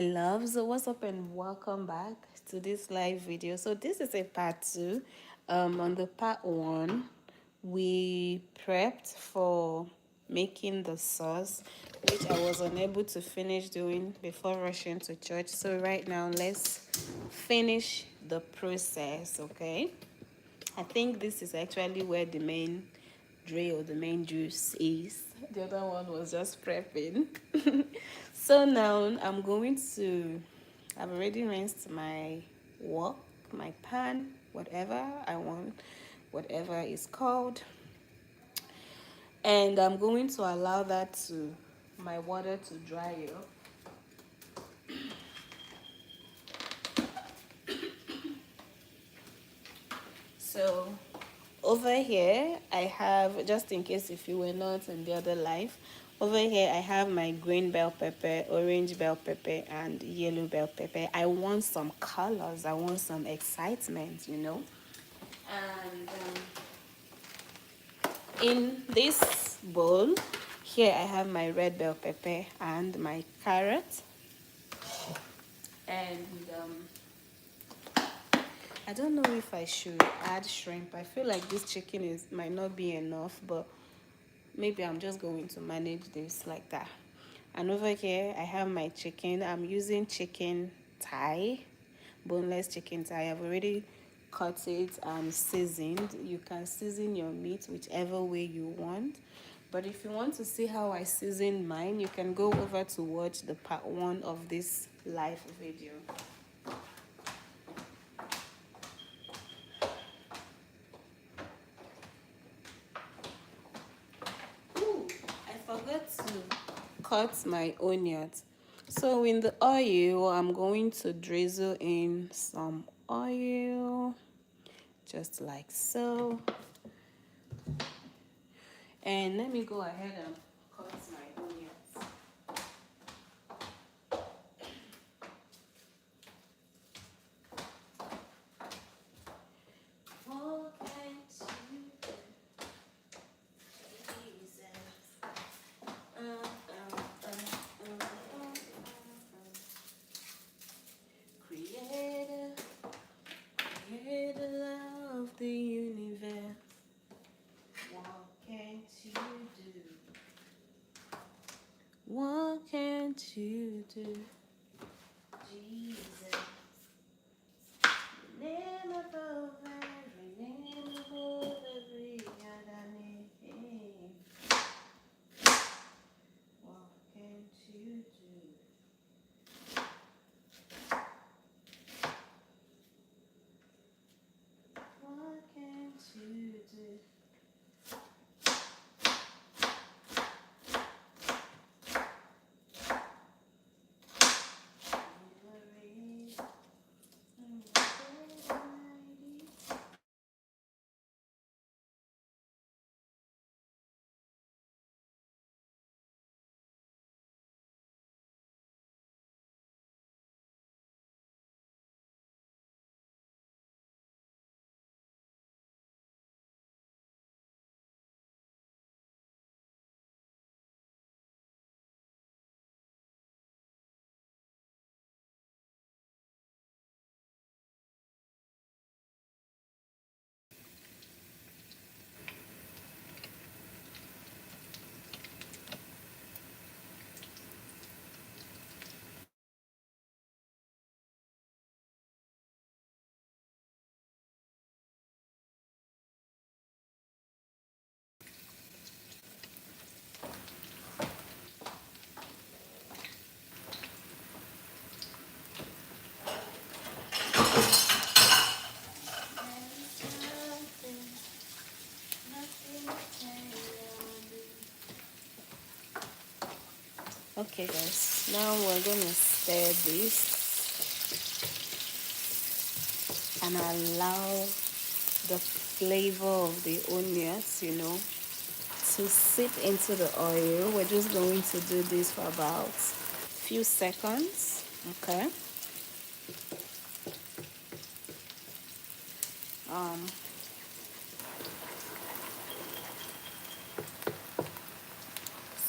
Loves, what's up and welcome back to this live video. So this is a part two. On the part one, we prepped for making the sauce, which I was unable to finish doing before rushing to church. So right now, let's finish the process. Okay, I think this is actually where the main or the main juice is. The other one was just prepping. So now I've already rinsed my wok, my pan, whatever I want, whatever is called. And I'm going to allow my water to dry up. So over here, I have, just in case if you were not in the other life, over here I have my green bell pepper, orange bell pepper, and yellow bell pepper. I want some colors. I want some excitement. And in this bowl, here I have my red bell pepper and my carrot. And I don't know if I should add shrimp. I feel like this chicken might not be enough, but maybe I'm just going to manage this like that. And over here I have my chicken. I'm using chicken thigh, boneless chicken thigh. I've already cut it and seasoned. You can season your meat whichever way you want, but if you want to see how I season mine, you can go over to watch the part one of this live video. Ooh, I forgot to cut my onions. So in the oil, I'm going to drizzle in some oil, just like so. And let me go ahead and cut my onions. What can't you do, Jesus? Uh, uh, uh, Creator, creator of the universe. What can't you do? What can't you do? Jesus. Name above every name, above every other name. What can't you do? What can't you do? Okay guys, now we're gonna stir this and allow the flavor of the onions, to sip into the oil. We're just going to do this for about few seconds. Okay. Um,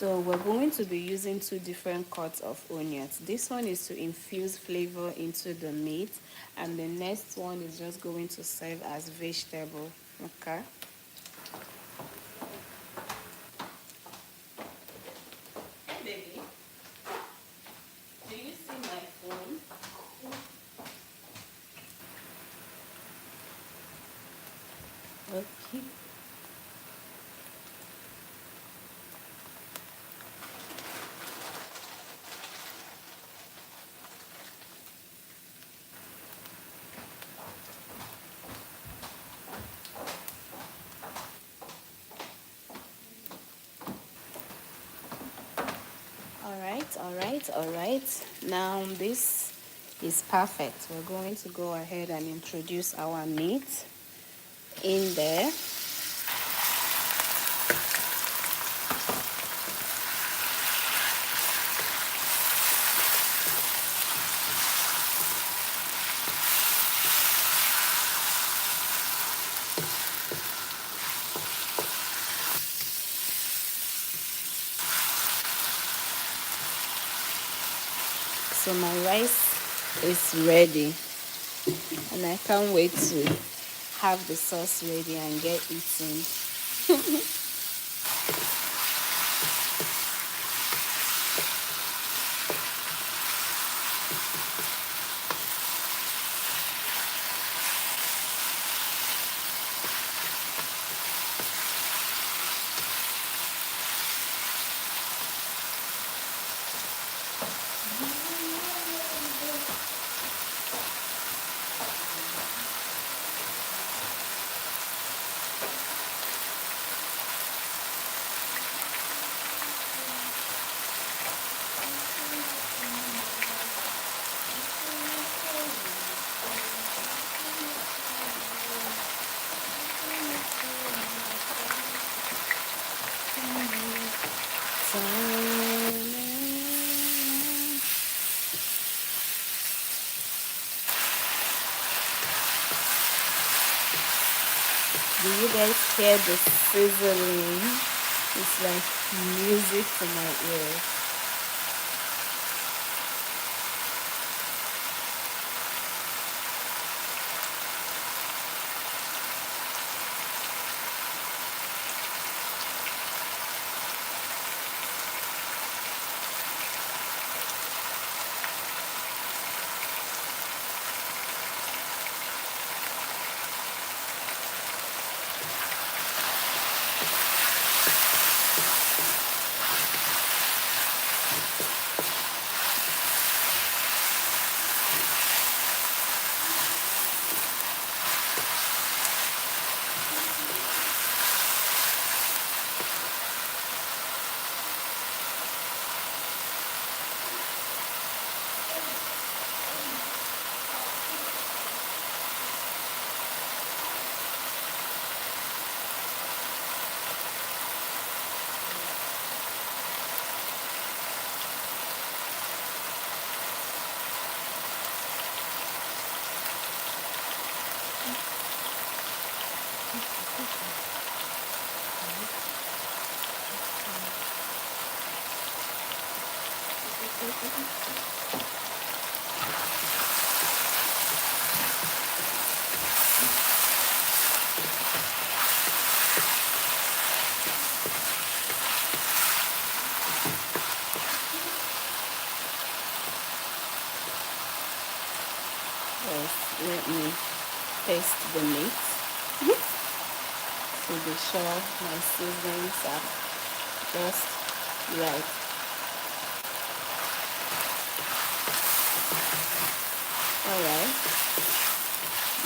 So we're going to be using two different cuts of onions. This one is to infuse flavor into the meat, and the next one is just going to serve as vegetable. Okay. Hey baby, do you see my phone? Okay. All right. Now this is perfect. We're going to go ahead and introduce our meat in there. So my rice is ready, and I can't wait to have the sauce ready and get eating. Do you guys hear the sizzling? It's like music to my ears. Yes, let me taste the meat to be sure my seasonings are just right. Alright,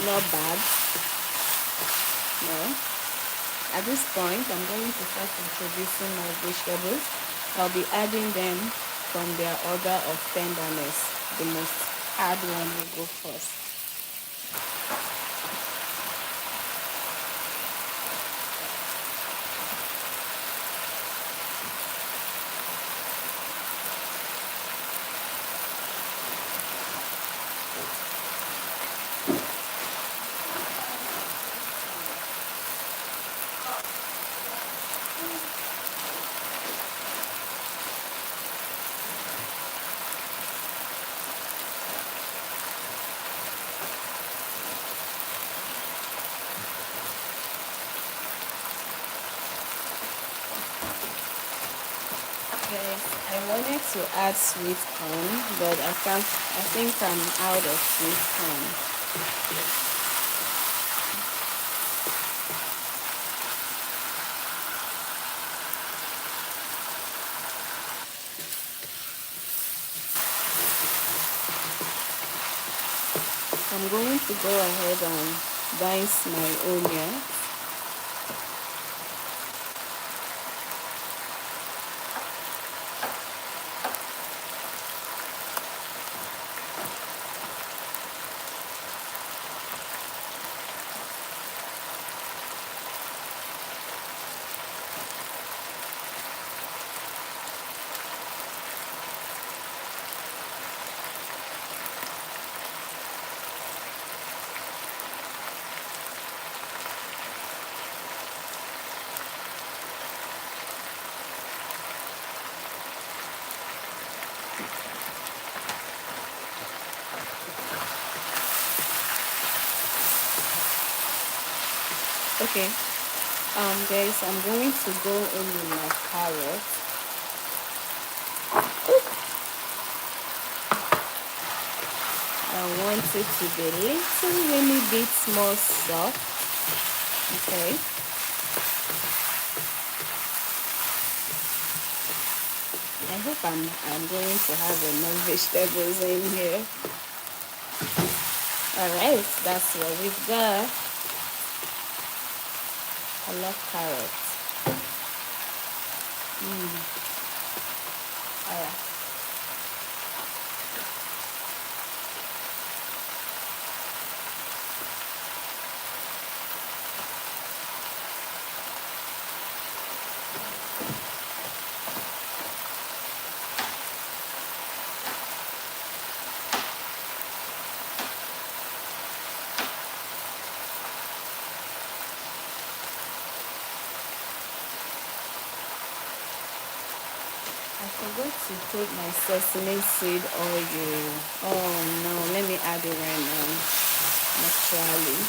not bad. No. At this point, I'm going to start introducing my vegetables. I'll be adding them from their order of tenderness. The most hard one will go first. I wanted to add sweet corn, but I can't. I think I'm out of sweet corn. I'm going to go ahead and dice my onion. Okay, guys, I'm going to go in with my carrot. I want it to be a little bit more soft. Okay. I hope I'm going to have enough vegetables in here. Alright, that's what we've got. I love carrots. Alright. I forgot to take my sesame seed oil. Oh no, let me add it right now. Naturally.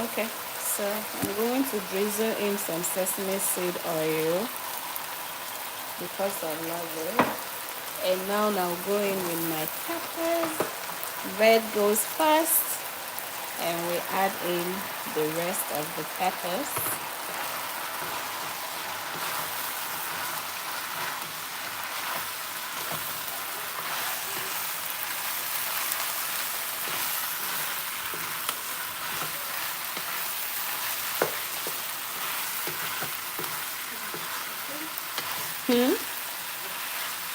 Okay, so I'm going to drizzle in some sesame seed oil because I love it. And now I'll go in with my peppers. Red goes first, and we add in the rest of the peppers.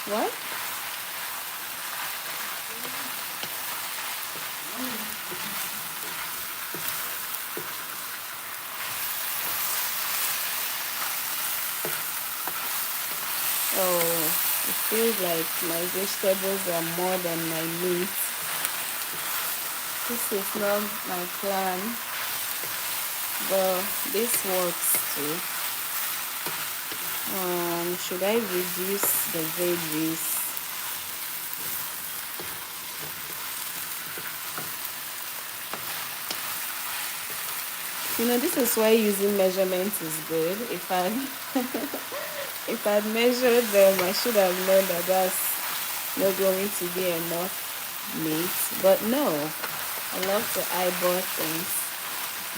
What? Oh, it feels like my vegetables are more than my meat. This is not my plan, but this works too. Should I reduce the veggies? You know, this is why using measurements is good. If I if I'd measured them, I should have known that that's not going to be enough meat. But no, I love to eyeball things.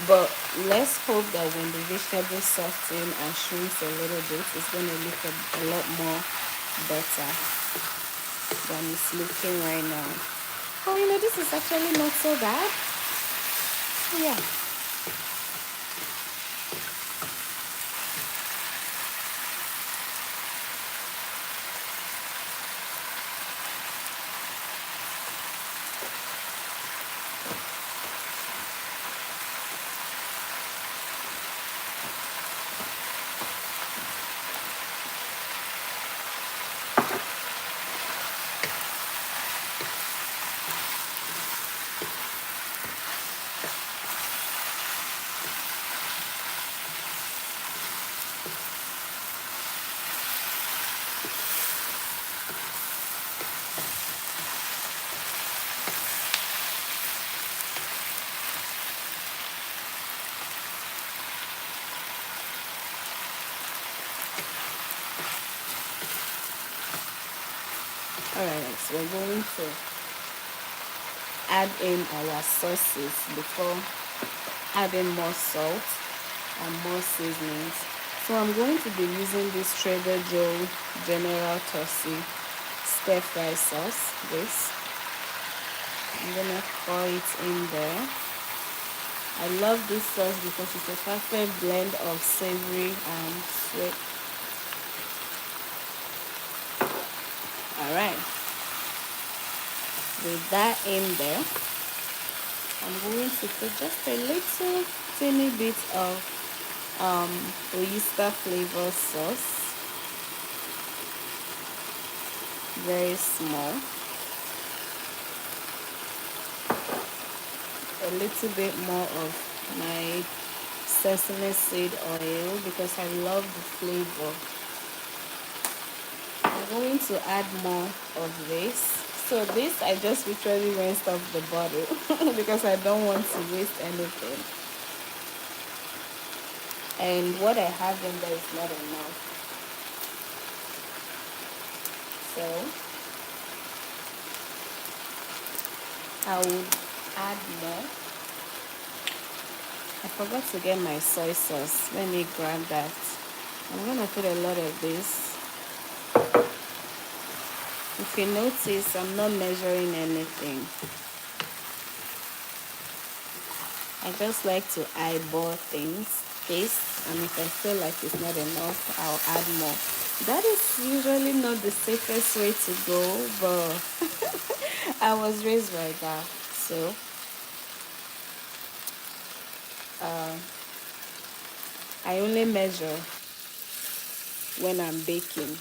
But let's hope that when the vegetables soften and shrinks a little bit, it's going to look a lot more better than it's looking right now. Oh, you know, this is actually not so bad. Yeah. we're going to add in our sauces before adding more salt and more seasonings. So I'm going to be using this Trader Joe General Tossy stir fry sauce. I'm gonna pour it in there. I love this sauce because it's a perfect blend of savory and sweet. Alright, with that in there, I'm going to put just a little teeny bit of oyster flavor sauce, very small, a little bit more of my sesame seed oil because I love the flavor. I'm going to add more of this. So this I just literally rinsed off the bottle because I don't want to waste anything. And what I have in there is not enough. So I will add more. I forgot to get my soy sauce. Let me grab that. I'm gonna put a lot of this. If you notice, I'm not measuring anything. I just like to eyeball things, taste, and if I feel like it's not enough, I'll add more. That is usually not the safest way to go, but I was raised like that, so I only measure when I'm baking.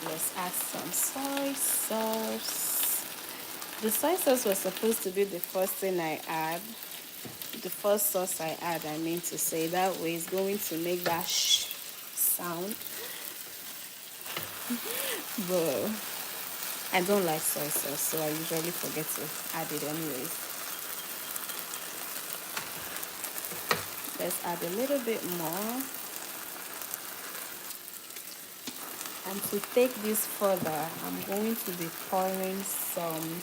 Let's add some soy sauce. The soy sauce was supposed to be the first thing I add. The first sauce I add, I mean to say, that way it's going to make that shh sound. But I don't like soy sauce, so I usually forget to add it anyways. Let's add a little bit more. And to take this further, I'm going to be pouring some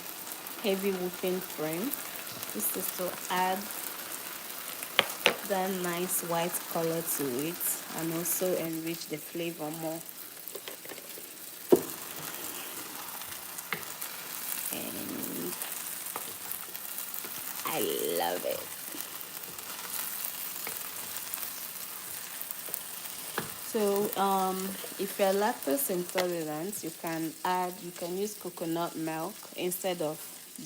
heavy whipping cream. This is to add that nice white color to it and also enrich the flavor more. And I love it. So if you're lactose intolerant, you can use coconut milk instead of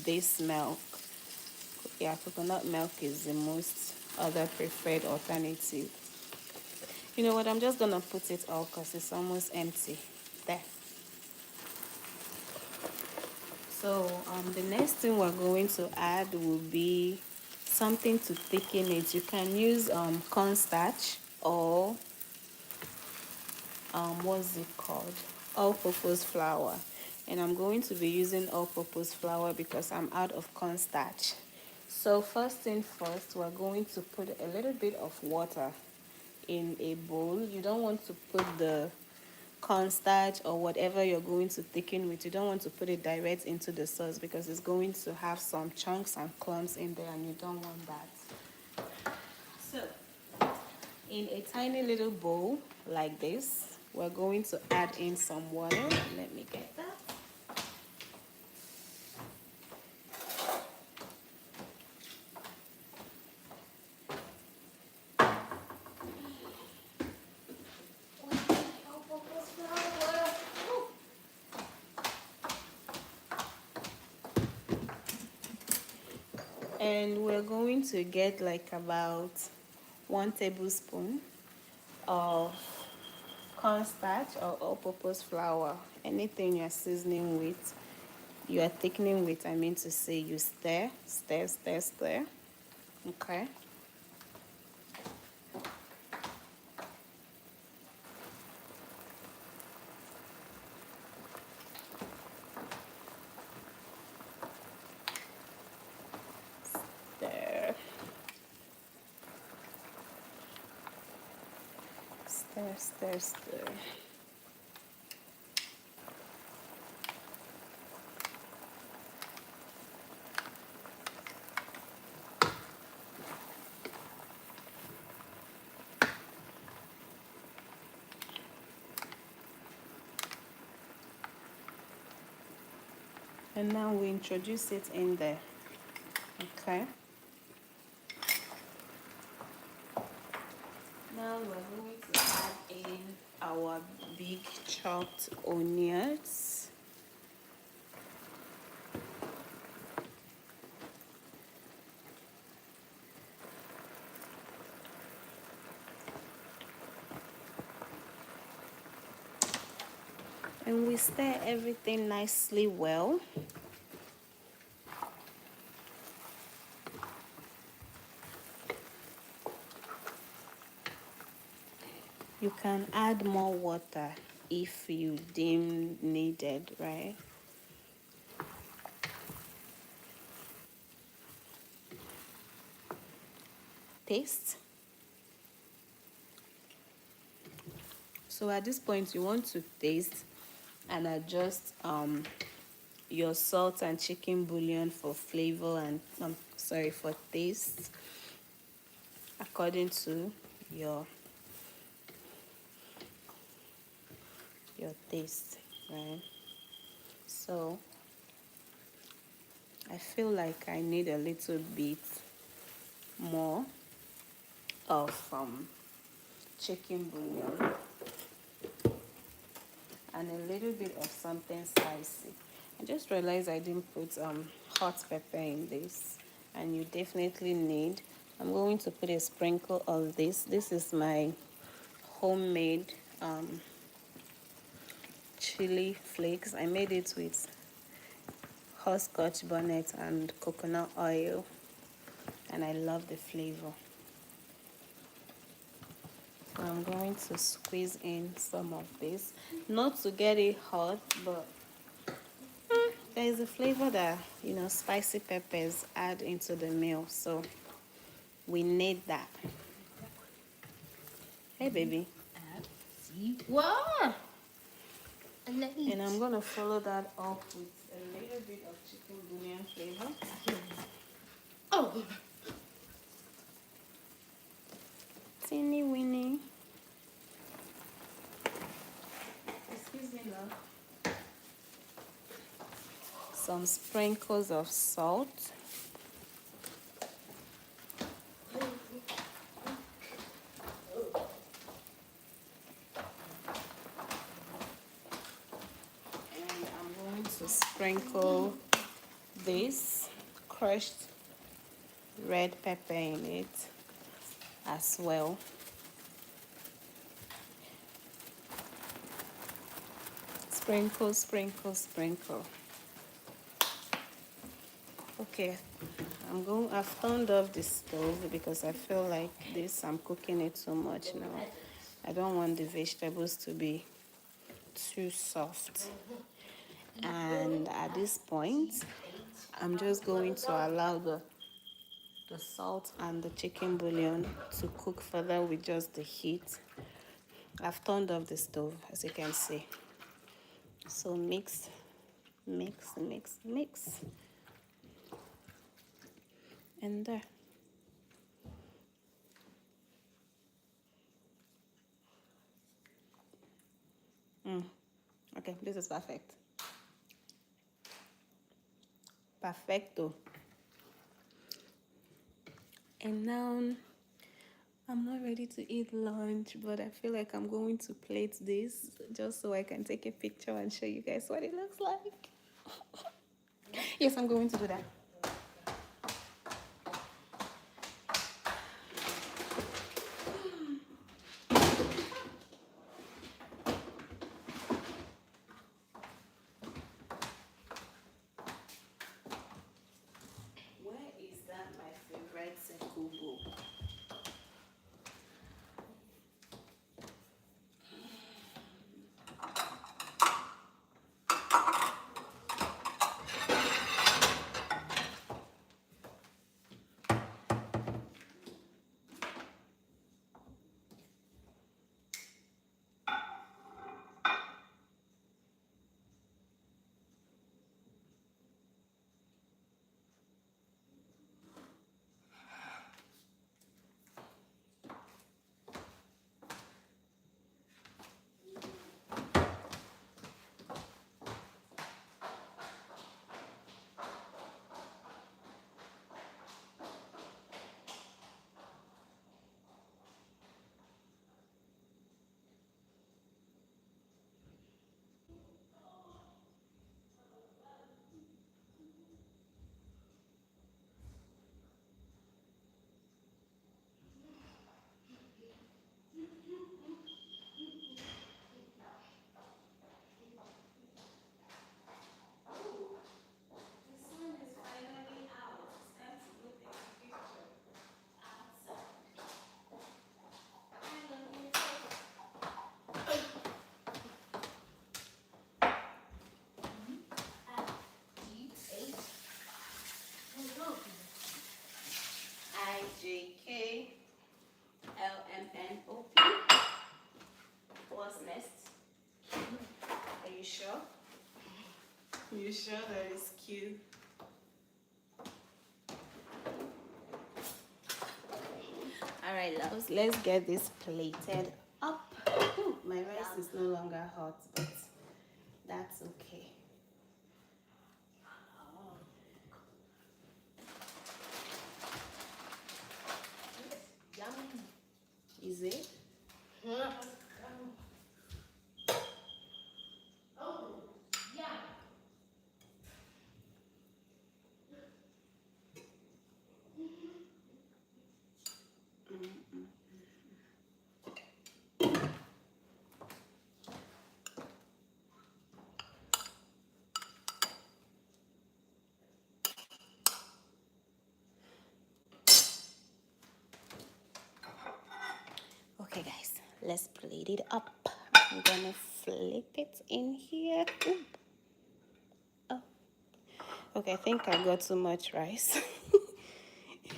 this milk. Yeah, coconut milk is the most other preferred alternative. You know what, I'm just gonna put it all because it's almost empty there. So the next thing we're going to add will be something to thicken it. You can use cornstarch or what's it called, all-purpose flour. And I'm going to be using all-purpose flour because I'm out of cornstarch. So first thing first, we're going to put a little bit of water in a bowl. You don't want to put the cornstarch or whatever you're going to thicken with, you don't want to put it direct into the sauce because it's going to have some chunks and clumps in there and you don't want that. So in a tiny little bowl like this, we're going to add in some water. Let me get that. And we're going to get like about 1 tablespoon of cornstarch or all-purpose flour. Anything you're seasoning with, you are thickening with, I mean to say, you stir. Okay. Stir, stir, stir. And now we introduce it in there. Okay. Now we're going to add in our big chopped onions. And we stir everything nicely well. You can add more water if you deem needed, right? Taste. So at this point, you want to taste and adjust your salt and chicken bouillon for flavor and for taste according to your taste, right? So I feel like I need a little bit more of chicken bouillon and a little bit of something spicy. I just realized I didn't put hot pepper in this, and you definitely need. I'm going to put a sprinkle of this. This is my homemade chili flakes. I made it with horseradish bonnet and coconut oil, and I love the flavor. So I'm going to squeeze in some of this, not to get it hot, but there is a flavor that spicy peppers add into the meal, so we need that. Hey baby. Wow. And I'm gonna follow that up with a little bit of chicken bouillon flavor. Oh. Teeny weeny. Excuse me, love. Some sprinkles of salt. Sprinkle this crushed red pepper in it as well. Sprinkle, sprinkle, sprinkle. Okay, I've turned off the stove because I feel like I'm cooking it too much now. I don't want the vegetables to be too soft. And at this point, I'm just going to allow the salt and the chicken bouillon to cook further with just the heat. I've turned off the stove, as you can see. So mix, mix, mix, mix. And there. Okay, this is perfect. Perfecto. And now I'm not ready to eat lunch, but I feel like I'm going to plate this just so I can take a picture and show you guys what it looks like. Yes, I'm going to do that. Where is that my favorite sekubo? You sure that it's cute? All right, loves, let's get this plated up. Ooh, my rice is no longer hot, but that's okay. Yummy. Is it? Oh, yeah. Okay, guys, let's plate it up. I'm gonna flip it in here. Ooh. Oh. Okay, I think I got too much rice.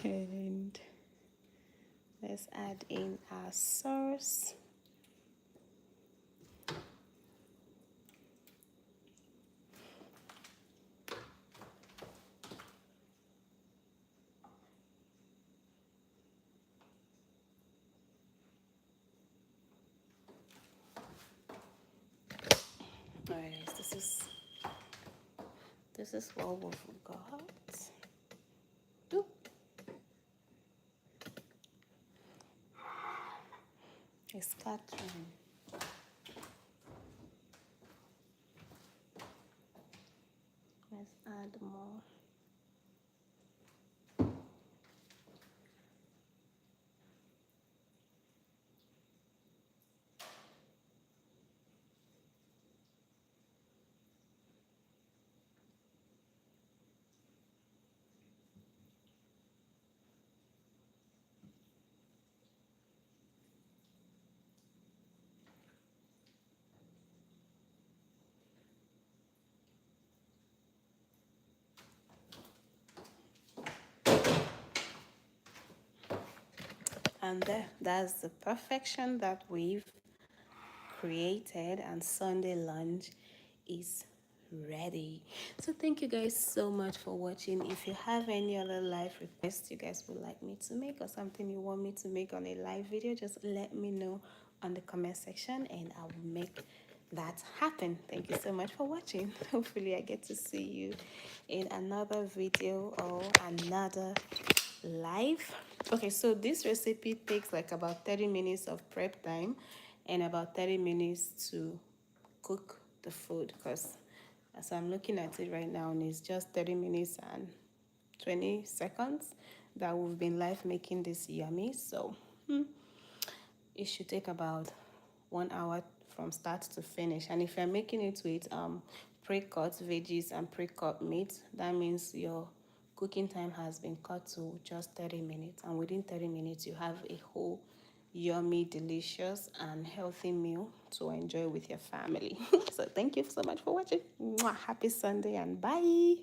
And let's add in our sauce. All right, guys, this is what we've got. Ooh. It's scattering. Let's add more. And that's the perfection that we've created, and Sunday lunch is ready. So thank you guys so much for watching. If you have any other live requests you guys would like me to make, or something you want me to make on a live video, just let me know on the comment section and I will make that happen. Thank you so much for watching. Hopefully I get to see you in another video or another live. Okay, so this recipe takes like about 30 minutes of prep time and about 30 minutes to cook the food, because as I'm looking at it right now, and it's just 30 minutes and 20 seconds that we've been live making this yummy. So it should take about 1 hour from start to finish. And if you're making it with pre-cut veggies and pre-cut meat, that means your cooking time has been cut to just 30 minutes, and within 30 minutes you have a whole yummy, delicious and healthy meal to enjoy with your family. So thank you so much for watching. Mwah. Happy Sunday and bye.